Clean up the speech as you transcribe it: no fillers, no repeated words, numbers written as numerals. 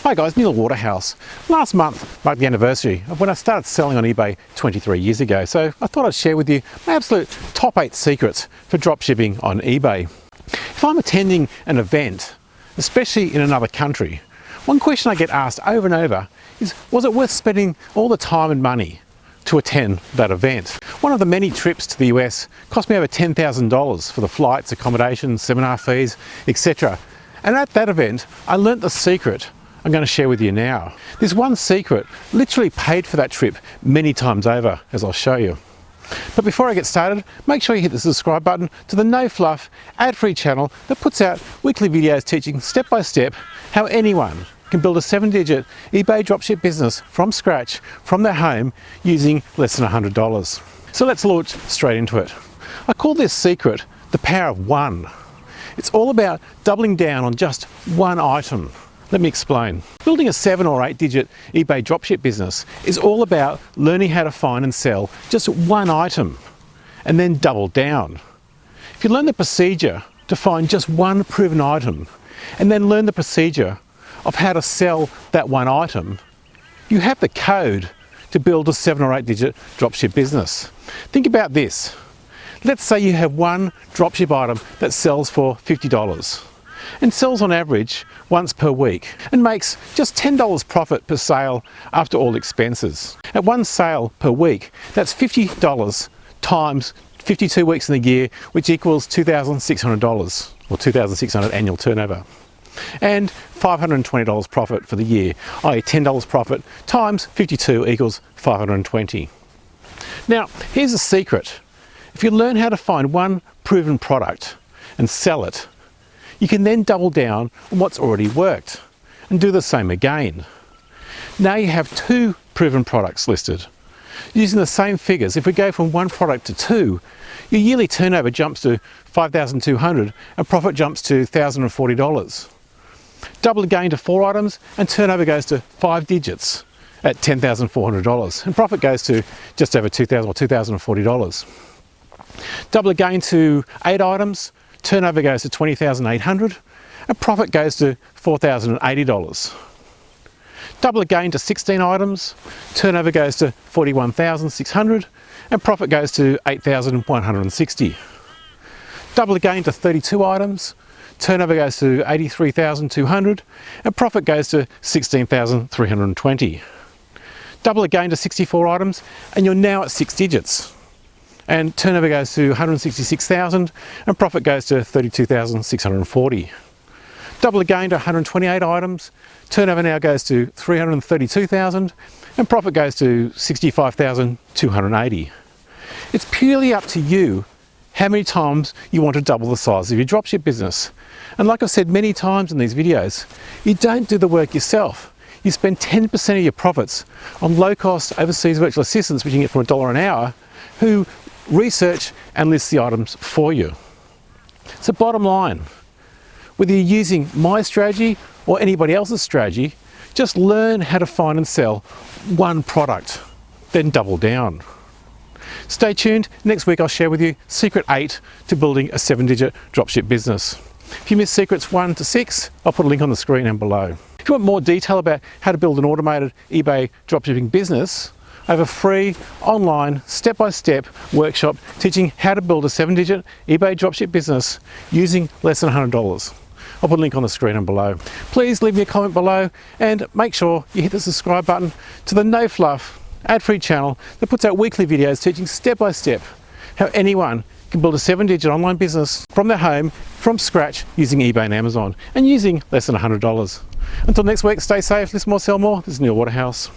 Hi guys, Neil Waterhouse. Last month marked the anniversary of when I started selling on eBay 23 years ago, so I thought I'd share with you my absolute top 8 secrets for dropshipping on eBay. If I'm attending an event, especially in another country, one question I get asked over and over is, was it worth spending all the time and money to attend that event? One of the many trips to the US cost me over $10,000 for the flights, accommodation, seminar fees, etc. And at that event, I learnt the secret I'm going to share with you now. This one secret literally paid for that trip many times over, as I'll show you. But before I get started, make sure you hit the subscribe button to the no fluff, ad-free channel that puts out weekly videos teaching step by step how anyone can build a 7-digit eBay dropship business from scratch, from their home, using less than $100. So let's launch straight into it. I call this secret the power of one. It's all about doubling down on just one item. Let me explain. Building a 7 or 8 digit eBay dropship business is all about learning how to find and sell just one item and then double down. If you learn the procedure to find just one proven item and then learn the procedure of how to sell that one item, you have the code to build a 7 or 8 digit dropship business. Think about this. Let's say you have one dropship item that sells for $50 and sells on average once per week and makes just $10 profit per sale after all expenses. At one sale per week, that's $50 times 52 weeks in the year, which equals $2,600 or $2,600 annual turnover. And $520 profit for the year, i.e. $10 profit times 52 equals $520. Now, here's the secret. If you learn how to find one proven product and sell it, you can then double down on what's already worked and do the same again. Now you have 2 proven products listed. Using the same figures, if we go from 1 product to 2, your yearly turnover jumps to $5,200 and profit jumps to $1,040. Double again to 4 items and turnover goes to 5 digits at $10,400 and profit goes to just over $2,000 or $2,040. Double again to 8 items, turnover goes to $20,800 and profit goes to $4,080. Double again to 16 items, turnover goes to $41,600 and profit goes to $8,160. Double again to 32 items, turnover goes to $83,200 and profit goes to $16,320. Double again to 64 items and you're now at 6 digits. And turnover goes to $166,000 and profit goes to $32,640. Double again to 128 items, turnover now goes to $332,000 and profit goes to $65,280. It's purely up to you how many times you want to double the size of your dropship business. And like I've said many times in these videos, you don't do the work yourself. You spend 10% of your profits on low-cost overseas virtual assistants, which you can get for $1 an hour, who research and list the items for you. So bottom line, whether you're using my strategy or anybody else's strategy, just learn how to find and sell one product, then double down. Stay tuned. Next week I'll share with you secret 8 to building a 7-digit dropship business. If you missed secrets 1 to 6, I'll put a link on the screen and below. If you want more detail about how to build an automated eBay dropshipping business, I have a free online step-by-step workshop teaching how to build a 7-digit eBay dropship business using less than $100. I'll put a link on the screen and below. Please leave me a comment below and make sure you hit the subscribe button to the no fluff, ad-free channel that puts out weekly videos teaching step-by-step how anyone can build a 7-digit online business from their home, from scratch, using eBay and Amazon and using less than $100. Until next week, stay safe, listen more, sell more. This is Neil Waterhouse.